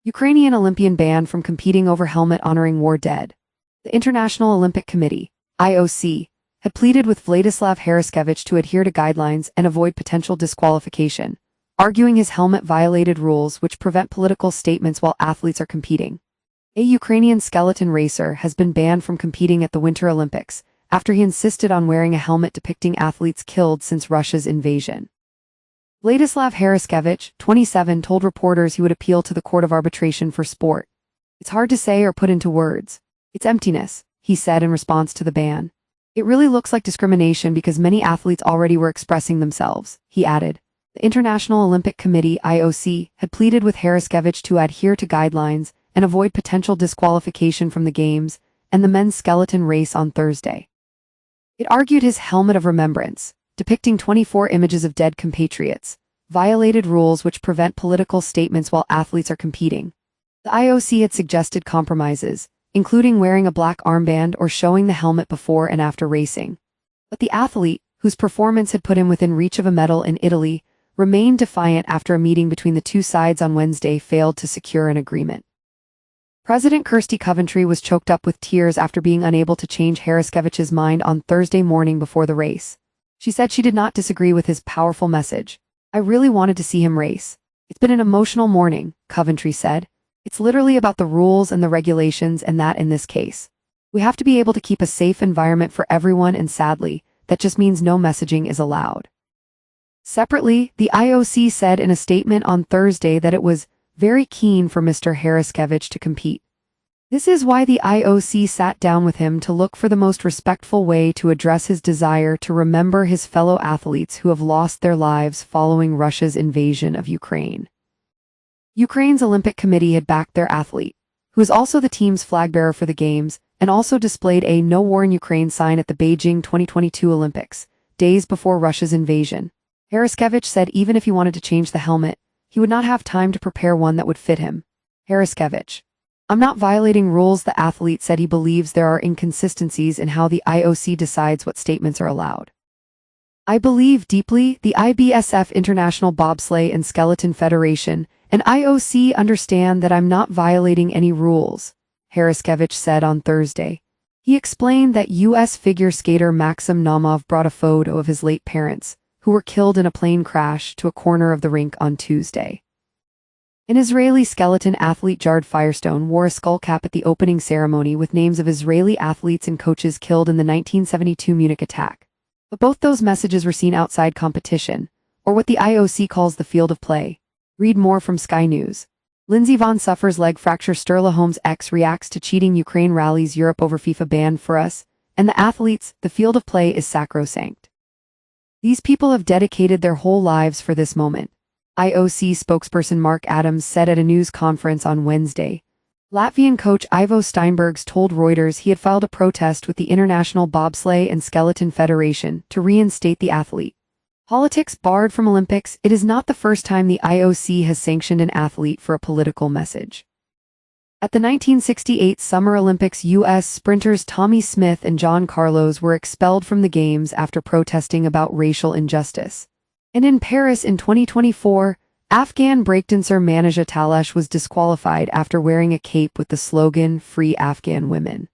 Ukrainian Olympian banned from competing over helmet honoring war dead. The International Olympic Committee, IOC, had pleaded with Vladislav Haraskevich to adhere to guidelines and avoid potential disqualification, arguing his helmet violated rules which prevent political statements while athletes are competing. A Ukrainian skeleton racer has been banned from competing at the Winter Olympics after he insisted on wearing a helmet depicting athletes killed since Russia's invasion. Vladislav Haraskevich, 27, told reporters he would appeal to the Court of Arbitration for Sport. "It's hard to say or put into words. It's emptiness," he said in response to the ban. "It really looks like discrimination because many athletes already were expressing themselves," he added. The International Olympic Committee, IOC, had pleaded with Haraskevich to adhere to guidelines and avoid potential disqualification from the Games and the men's skeleton race on Thursday. It argued his helmet of remembrance, depicting 24 images of dead compatriots, violated rules which prevent political statements while athletes are competing. The IOC had suggested compromises, including wearing a black armband or showing the helmet before and after racing. But the athlete, whose performance had put him within reach of a medal in Italy, remained defiant after a meeting between the two sides on Wednesday failed to secure an agreement. President Kirsty Coventry was choked up with tears after being unable to change Haraskevich's mind on Thursday morning before the race. She said she did not disagree with his powerful message. "I really wanted to see him race. It's been an emotional morning," Coventry said. "It's literally about the rules and the regulations and that in this case. We have to be able to keep a safe environment for everyone and sadly, that just means no messaging is allowed." Separately, the IOC said in a statement on Thursday that it was very keen for Mr. Haraskevich to compete. This is why the IOC sat down with him to look for the most respectful way to address his desire to remember his fellow athletes who have lost their lives following Russia's invasion of Ukraine. Ukraine's Olympic Committee had backed their athlete, who is also the team's flag bearer for the Games, and also displayed a "No War in Ukraine" sign at the Beijing 2022 Olympics, days before Russia's invasion. Haraskevich said even if he wanted to change the helmet, he would not have time to prepare one that would fit him. Haraskevich: "I'm not violating rules." The athlete said he believes there are inconsistencies in how the IOC decides what statements are allowed. "I believe deeply the IBSF, International Bobsleigh and Skeleton Federation, and IOC understand that I'm not violating any rules," Haraskevich said on Thursday. He explained that U.S. figure skater Maxim Naumov brought a photo of his late parents, who were killed in a plane crash, to a corner of the rink on Tuesday. An Israeli skeleton athlete, Jared Firestone, wore a skullcap at the opening ceremony with names of Israeli athletes and coaches killed in the 1972 Munich attack. But both those messages were seen outside competition, or what the IOC calls the field of play. Read more from Sky News. Lindsey Vonn suffers leg fracture. Sturla Holmes X reacts to cheating. Ukraine rallies Europe over FIFA ban for us. And the athletes, the field of play is sacrosanct. These people have dedicated their whole lives for this moment, IOC spokesperson Mark Adams said at a news conference on Wednesday. Latvian coach Ivo Steinbergs told Reuters he had filed a protest with the International Bobsleigh and Skeleton Federation to reinstate the athlete. Politics barred from Olympics. It is not the first time the IOC has sanctioned an athlete for a political message. At the 1968 Summer Olympics, U.S. sprinters Tommy Smith and John Carlos were expelled from the Games after protesting about racial injustice. And in Paris in 2024, Afghan breakdancer Manija Talesh was disqualified after wearing a cape with the slogan "Free Afghan Women."